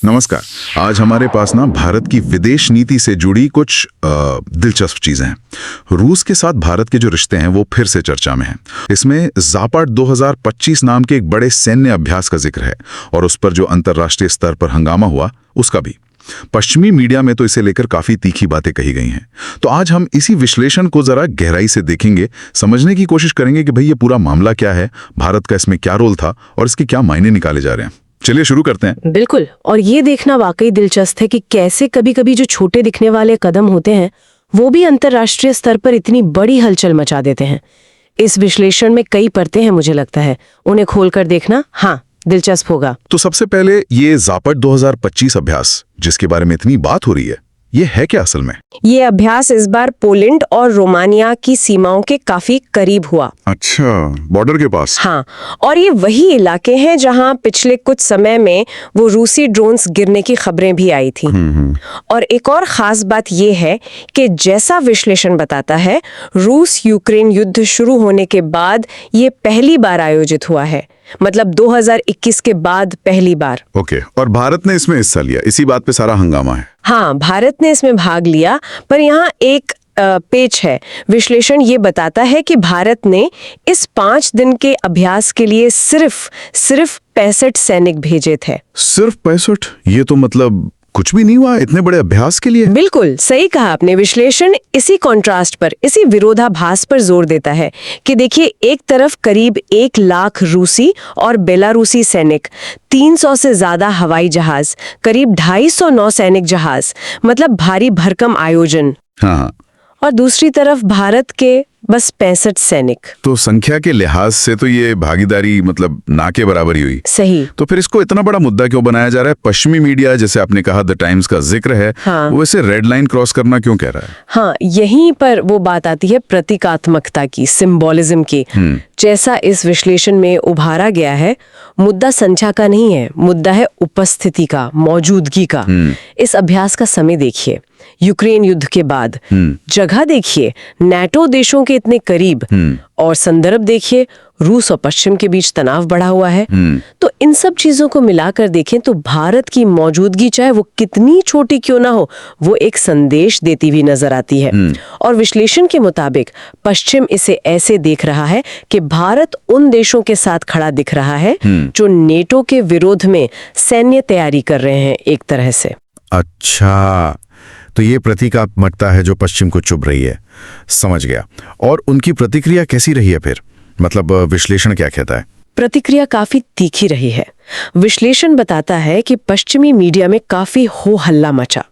नमस्कार। आज हमारे पास ना भारत की विदेश नीति से जुड़ी कुछ दिलचस्प चीजें हैं। रूस के साथ भारत के जो रिश्ते हैं वो फिर से चर्चा में हैं। इसमें जापाड 2025 नाम के एक बड़े सैन्य अभ्यास का जिक्र है और उस पर जो अंतर्राष्ट्रीय स्तर पर हंगामा हुआ उसका भी। पश्चिमी मीडिया में तो इसे लेकर काफी तीखी बातें कही गई हैं। तो आज हम इसी विश्लेषण को जरा गहराई से देखेंगे, समझने की कोशिश करेंगे कि भाई ये पूरा मामला क्या है, भारत का इसमें क्या रोल था और इसके क्या मायने निकाले जा रहे हैं। चलिए शुरू करते हैं। बिल्कुल। और ये देखना वाकई दिलचस्प है कि कैसे कभी-कभी जो छोटे दिखने वाले कदम होते हैं वो भी अंतर्राष्ट्रीय स्तर पर इतनी बड़ी हलचल मचा देते हैं। इस विश्लेषण में कई परतें हैं, मुझे लगता है उन्हें खोलकर देखना दिलचस्प होगा। तो सबसे पहले ये जापाड 2025 अभ्यास जिसके बारे में इतनी बात हो रही है, ये है क्या असल में? ये अभ्यास इस बार पोलैंड और रोमानिया की सीमाओं के काफी करीब हुआ। अच्छा, बॉर्डर के पास। हाँ, और ये वही इलाके हैं जहां पिछले कुछ समय में वो रूसी ड्रोन्स गिरने की खबरें भी आई थी। और एक और खास बात ये है कि जैसा विश्लेषण बताता है, रूस यूक्रेन युद्ध शुरू होने के बाद ये पहली बार आयोजित हुआ है, मतलब 2021 के बाद पहली बार। ओके, और भारत ने इसमें हिस्सा लिया, इसी बात पे सारा हंगामा है। हाँ, भारत ने इसमें भाग लिया, पर यहाँ एक पेच है। विश्लेषण ये बताता है कि भारत ने इस 5 दिन के अभ्यास के लिए सिर्फ 65 सैनिक भेजे थे। सिर्फ 65? ये तो मतलब कुछ भी नहीं हुआ इतने बड़े अभ्यास के लिए। बिल्कुल सही कहा आपने। विश्लेषण इसी कॉन्ट्रास्ट पर, इसी विरोधाभास पर जोर देता है कि देखिए, एक तरफ करीब 1 लाख रूसी और बेलारूसी सैनिक, 300 से ज्यादा हवाई जहाज, करीब 250 नौसैनिक जहाज, मतलब भारी भरकम आयोजन। हाँ। और दूसरी तरफ भारत के बस 65 सैनिक। तो संख्या के लिहाज से तो ये भागीदारी मतलब ना के बराबर ही हुई। सही। तो फिर इसको इतना बड़ा मुद्दा क्यों बनाया जा रहा है? पश्चिमी मीडिया, जैसे आपने कहा द टाइम्स का जिक्र है, वो इसे रेड लाइन क्रॉस करना क्यों कह रहा है? हाँ, यहीं पर वो बात आती है प्रतीकात्मकता की, सिंबोलिज्म की। जैसा इस विश्लेषण में उभारा गया है, मुद्दा संख्या का नहीं है, मुद्दा है उपस्थिति का, मौजूदगी का। इस अभ्यास का समय देखिए, यूक्रेन युद्ध के बाद, जगह देखिए, नाटो देशों के इतने करीब, और संदर्भ देखिए, रूस और पश्चिम के बीच तनाव बढ़ा हुआ है। तो इन सब चीजों को मिलाकर देखें तो भारत की मौजूदगी, चाहे वो कितनी छोटी क्यों ना हो, वो एक संदेश देती हुई नजर आती है। और विश्लेषण के मुताबिक पश्चिम इसे ऐसे देख रहा है कि भारत उन देशों के साथ खड़ा दिख रहा है जो नेटो के विरोध में सैन्य तैयारी कर रहे हैं, एक तरह से। अच्छा, तो ये प्रतीकात्मकता है जो पश्चिम को चुभ रही है। समझ गया। और उनकी प्रतिक्रिया कैसी रही है फिर? मतलब विश्लेषण क्या कहता है? प्रतिक्रिया काफी तीखी रही है। विश्लेषण बताता है कि पश्चिमी मीडिया में काफी हो हल्ला मचा।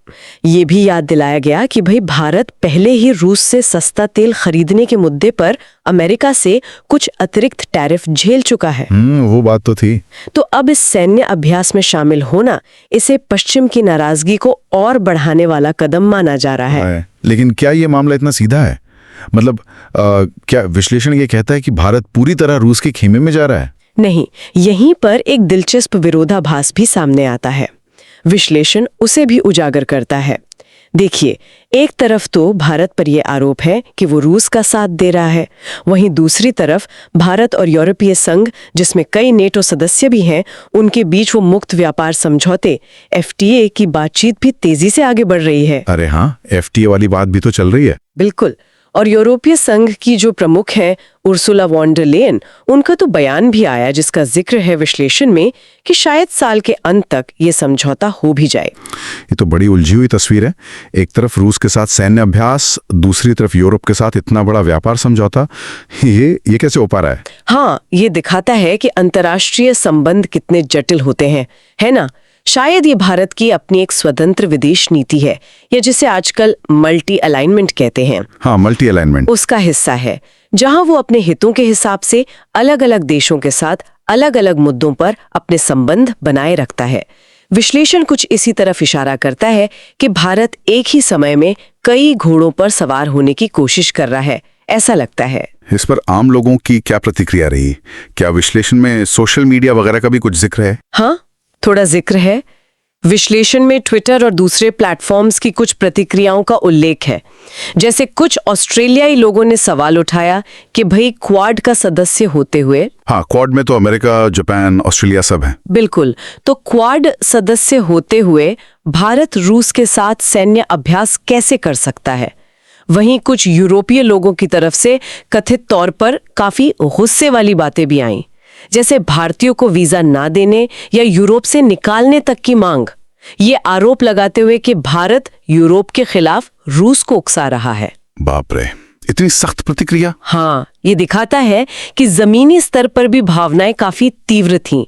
ये भी याद दिलाया गया कि भाई, भारत पहले ही रूस से सस्ता तेल खरीदने के मुद्दे पर अमेरिका से कुछ अतिरिक्त टैरिफ झेल चुका है। वो बात तो थी। तो अब इस सैन्य अभ्यास में शामिल होना इसे पश्चिम की नाराजगी को और बढ़ाने वाला कदम माना जा रहा है। लेकिन क्या ये मामला इतना सीधा है? मतलब क्या विश्लेषण ये कहता है कि भारत पूरी तरह रूस के खेमे में जा रहा है? नहीं, यहीं पर एक दिलचस्प विरोधाभास भी सामने आता है। विश्लेषण उसे भी उजागर करता है। देखिए, एक तरफ तो भारत पर यह आरोप है कि वो रूस का साथ दे रहा है, वहीं दूसरी तरफ भारत और यूरोपीय संघ, जिसमें कई नेटो सदस्य भी हैं, उनके बीच वो मुक्त व्यापार समझौते FTA की बातचीत भी तेजी से आगे बढ़ रही है। अरे हाँ, FTA वाली बात भी तो चल रही है। बिल्कुल। और यूरोपीय संघ की जो प्रमुख हैं, उर्सुला वॉन डर लेयन, उनका तो बयान भी आया जिसका जिक्र है विश्लेषण में कि शायद साल के अंत तक ये समझौता हो भी जाए। ये तो बड़ी उलझी हुई तस्वीर है। एक तरफ रूस के साथ सैन्य अभ्यास, दूसरी तरफ यूरोप के साथ इतना बड़ा व्यापार समझौता। ये कैसे हो पा रहा है? हाँ, ये दिखाता है कि अंतर्राष्ट्रीय संबंध कितने जटिल होते हैं, है ना? शायद ये भारत की अपनी एक स्वतंत्र विदेश नीति है, या जिसे आजकल मल्टी अलाइनमेंट कहते हैं। हाँ, मल्टी अलाइनमेंट उसका हिस्सा है, जहां वो अपने हितों के हिसाब से अलग अलग देशों के साथ अलग अलग मुद्दों पर अपने संबंध बनाए रखता है। विश्लेषण कुछ इसी तरफ इशारा करता है कि भारत एक ही समय में कई घोड़ों पर सवार होने की कोशिश कर रहा है, ऐसा लगता है। इस पर आम लोगों की क्या प्रतिक्रिया रही? क्या विश्लेषण में सोशल मीडिया वगैरह का भी कुछ जिक्र है? हाँ, थोड़ा जिक्र है। विश्लेषण में ट्विटर और दूसरे प्लेटफॉर्म्स की कुछ प्रतिक्रियाओं का उल्लेख है। जैसे कुछ ऑस्ट्रेलियाई लोगों ने सवाल उठाया कि भाई क्वाड का सदस्य होते हुए, हाँ, क्वाड में तो अमेरिका, जापान, ऑस्ट्रेलिया सब हैं। बिल्कुल, तो क्वाड सदस्य होते हुए भारत रूस के साथ सैन्य अभ्यास कैसे कर सकता है? वहीं कुछ यूरोपीय लोगों की तरफ से कथित तौर पर काफी गुस्से वाली बातें भी आईं, जैसे भारतीयों को वीजा ना देने या यूरोप से निकालने तक की मांग। ये आरोप लगाते हुए कि भारत यूरोप के खिलाफ रूस को उकसा रहा है। बाप रे, इतनी सख्त प्रतिक्रिया। हाँ, ये दिखाता है कि जमीनी स्तर पर भी भावनाएं काफी तीव्र थीं,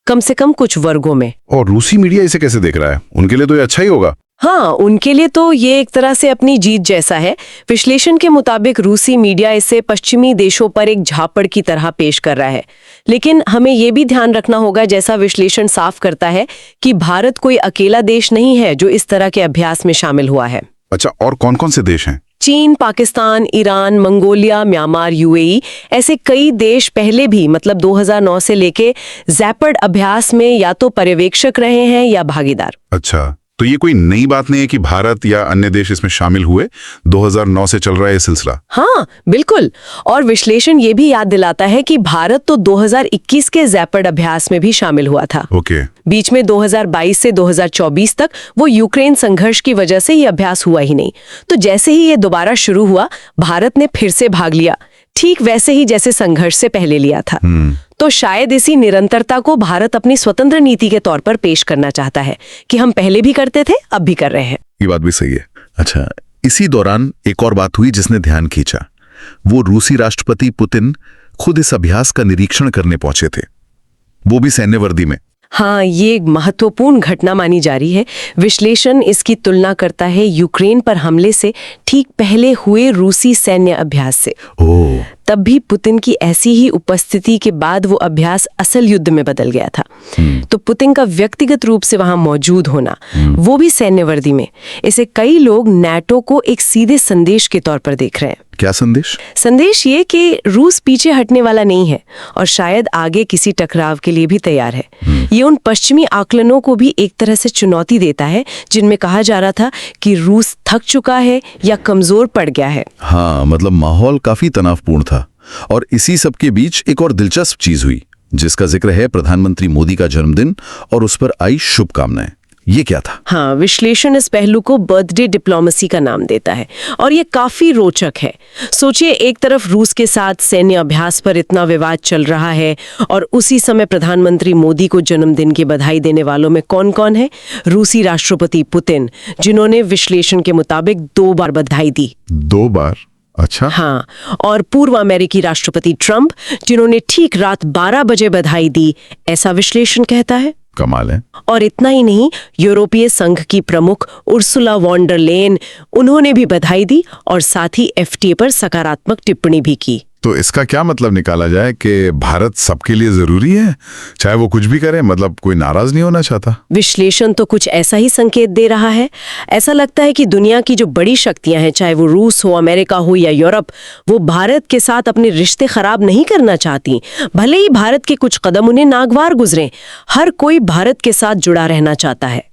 कम से कम कुछ वर्गों में। और रूसी मीडिया इसे कैसे देख रहा है? उनके लिए तो ये अच्छा ही होगा। हाँ, उनके लिए तो ये एक तरह से अपनी जीत जैसा है। विश्लेषण के मुताबिक रूसी मीडिया इसे पश्चिमी देशों पर एक झापड़ की तरह पेश कर रहा है। लेकिन हमें ये भी ध्यान रखना होगा, जैसा विश्लेषण साफ करता है, कि भारत कोई अकेला देश नहीं है जो इस तरह के अभ्यास में शामिल हुआ है। अच्छा, और कौन कौन से देश हैं? चीन, Pakistan, Iran, Mongolia, Myanmar, UAE, ऐसे कई देश पहले भी, मतलब 2009 से लेके जैपर्ड अभ्यास में या तो पर्यवेक्षक रहे हैं या भागीदार। अच्छा, तो ये कोई नई बात नहीं है कि भारत या अन्य देश इसमें शामिल हुए। 2009 से चल रहा है ये सिलसिला। हाँ, बिल्कुल। और विश्लेषण ये भी याद दिलाता है कि भारत तो 2021 के जैपर्ड अभ्यास में भी शामिल हुआ था। ओके। बीच में 2022 से 2024 तक वो यूक्रेन संघर्ष की वजह से ये अभ्यास हुआ ही नहीं। तो जैसे ही ये दोबारा शुरू हुआ, भारत ने फिर से भाग लिया, ठीक वैसे ही जैसे संघर्ष से पहले लिया था। तो शायद इसी निरंतरता को भारत अपनी स्वतंत्र नीति के तौर पर पेश करना चाहता है कि हम पहले भी करते थे, अब भी कर रहे हैं। ये बात भी सही है। अच्छा, इसी दौरान एक और बात हुई जिसने ध्यान खींचा। वो रूसी राष्ट्रपति पुतिन खुद इस अभ्यास का निरीक्षण करने पहुंचे थे, वो भी सैन्य वर्दी में। हाँ, ये एक महत्वपूर्ण घटना मानी जा रही है। विश्लेषण इसकी तुलना करता है यूक्रेन पर हमले से ठीक पहले हुए रूसी सैन्य अभ्यास से। ओह, तब भी पुतिन की ऐसी ही उपस्थिति के बाद वो अभ्यास असल युद्ध में बदल गया था। तो पुतिन का व्यक्तिगत रूप से वहां मौजूद होना, वो भी सैन्य वर्दी में, इसे कई लोग नाटो को एक सीधे संदेश के तौर पर देख रहे हैं। क्या संदेश? संदेश ये कि रूस पीछे हटने वाला नहीं है और शायद आगे किसी टकराव के लिए भी तैयार है। ये उन पश्चिमी आकलनों को भी एक तरह से चुनौती देता है जिनमें कहा जा रहा था कि रूस थक चुका है या कमजोर पड़ गया है। हाँ, मतलब माहौल काफी तनावपूर्ण था। और इसी सब के बीच एक और दिलचस्प चीज हुई जिसका जिक्र है प्रधानमंत्री मोदी का जन्मदिन और उस पर आई शुभकामनाएं। ये क्या था? हाँ, विश्लेषण इस पहलू को बर्थडे डिप्लोमेसी का नाम देता है और ये काफी रोचक है। सोचिए, एक तरफ रूस के साथ सैन्य अभ्यास पर इतना विवाद चल रहा है और उसी समय प्रधानमंत्री मोदी को जन्मदिन की बधाई देने वालों में कौन कौन है? रूसी राष्ट्रपति पुतिन, जिन्होंने विश्लेषण के मुताबिक 2 बार बधाई दी। 2 बार? अच्छा। हाँ, और पूर्व अमेरिकी राष्ट्रपति ट्रंप, जिन्होंने ठीक रात 12 बजे बधाई दी, ऐसा विश्लेषण कहता है। कमाल है। और इतना ही नहीं, यूरोपीय संघ की प्रमुख उर्सुला वॉन डर लेयन, उन्होंने भी बधाई दी और साथ ही एफटीए पर सकारात्मक टिप्पणी भी की। तो इसका क्या मतलब निकाला जाए कि भारत सबके लिए जरूरी है, चाहे वो कुछ भी करे, मतलब कोई नाराज नहीं होना चाहता? विश्लेषण तो कुछ ऐसा ही संकेत दे रहा है। ऐसा लगता है कि दुनिया की जो बड़ी शक्तियां हैं, चाहे वो रूस हो, अमेरिका हो या यूरोप, वो भारत के साथ अपने रिश्ते खराब नहीं करना चाहती। भले ही भारत के कुछ कदम उन्हें नागवार गुजरे, हर कोई भारत के साथ जुड़ा रहना चाहता है।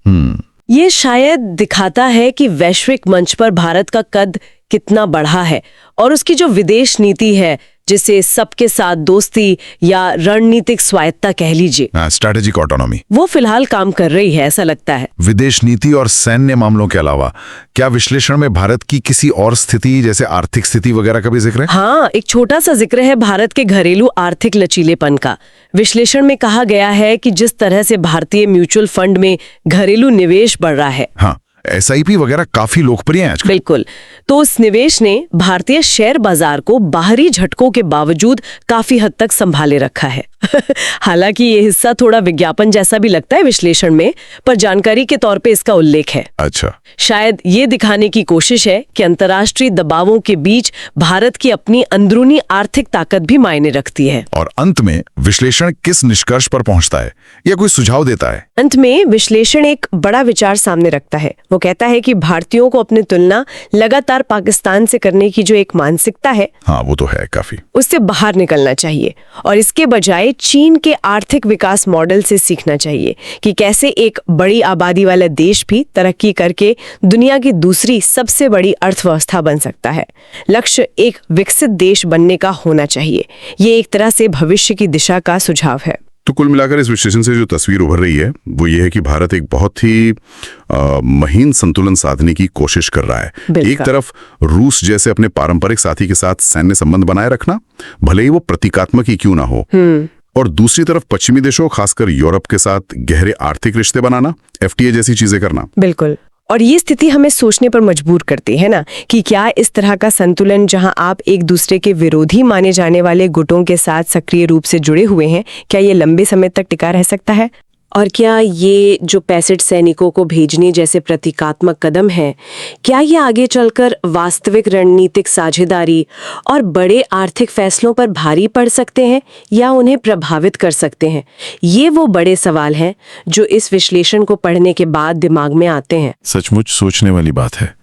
ये शायद दिखाता है कि वैश्विक मंच पर भारत का कद कितना बढ़ा है और उसकी जो विदेश नीति है, जिसे सबके साथ दोस्ती या रणनीतिक स्वायत्ता कह लीजिए, स्ट्रैटेजिक ऑटोनॉमी, वो फिलहाल काम कर रही है, ऐसा लगता है। विदेश नीति और सैन्य मामलों के अलावा क्या विश्लेषण में भारत की किसी और स्थिति, जैसे आर्थिक स्थिति वगैरह का भी जिक्र है? हाँ, एक छोटा सा जिक्र है भारत के घरेलू आर्थिक लचीलेपन का। विश्लेषण में कहा गया है कि जिस तरह से भारतीय म्यूचुअल फंड में घरेलू निवेश बढ़ रहा है, हाँ, SIP वगैरह काफी लोकप्रिय हैं आजकल। बिल्कुल, तो उस निवेश ने भारतीय शेयर बाजार को बाहरी झटकों के बावजूद काफी हद तक संभाले रखा है। हालांकि ये हिस्सा थोड़ा विज्ञापन जैसा भी लगता है विश्लेषण में, पर जानकारी के तौर पे इसका उल्लेख है। अच्छा। शायद ये दिखाने की कोशिश है कि अंतर्राष्ट्रीय दबावों के बीच भारत की अपनी अंदरूनी आर्थिक ताकत भी मायने रखती है। और अंत में विश्लेषण किस निष्कर्ष पर पहुंचता है या कोई सुझाव देता है? अंत में विश्लेषण एक बड़ा विचार सामने रखता है। वो कहता है कि भारतीयों को अपनी तुलना लगातार पाकिस्तान से करने की जो एक मानसिकता है, हाँ वो तो है काफी। उससे बाहर निकलना चाहिए और इसके बजाय चीन के आर्थिक विकास मॉडल से सीखना चाहिए कि कैसे एक बड़ी आबादी वाला देश भी तरक्की करके दुनिया की दूसरी सबसे बड़ी अर्थव्यवस्था बन सकता है। लक्ष्य एक विकसित देश बनने का होना चाहिए। ये एक तरह से भविष्य की दिशा का सुझाव है। तो कुल मिलाकर इस विश्लेषण से जो तस्वीर उभर रही है वो ये है कि भारत एक बहुत ही महीन संतुलन साधने की कोशिश कर रहा है। बिल्कुल। एक तरफ रूस जैसे अपने पारंपरिक साथी के साथ सैन्य संबंध बनाए रखना, भले ही वो प्रतीकात्मक ही क्यों ना हो, और दूसरी तरफ पश्चिमी देशों खासकर यूरोप के साथ गहरे आर्थिक रिश्ते बनाना, एफटीए जैसी चीजें करना। बिल्कुल। और ये स्थिति हमें सोचने पर मजबूर करती है ना कि क्या इस तरह का संतुलन, जहां आप एक दूसरे के विरोधी माने जाने वाले गुटों के साथ सक्रिय रूप से जुड़े हुए हैं, क्या ये लंबे समय तक टिका रह सकता है? और क्या ये जो 65 सैनिकों को भेजने जैसे प्रतीकात्मक कदम है, क्या ये आगे चलकर वास्तविक रणनीतिक साझेदारी और बड़े आर्थिक फैसलों पर भारी पड़ सकते हैं या उन्हें प्रभावित कर सकते हैं? ये वो बड़े सवाल हैं जो इस विश्लेषण को पढ़ने के बाद दिमाग में आते हैं। सचमुच सोचने वाली बात है।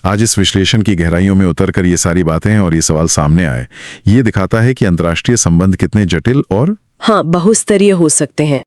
आज इस विश्लेषण की गहराइयों में उतरकर ये सारी बातें और ये सवाल सामने आए, ये दिखाता है कि अंतर्राष्ट्रीय संबंध कितने जटिल और हाँ, बहुस्तरीय हो सकते हैं।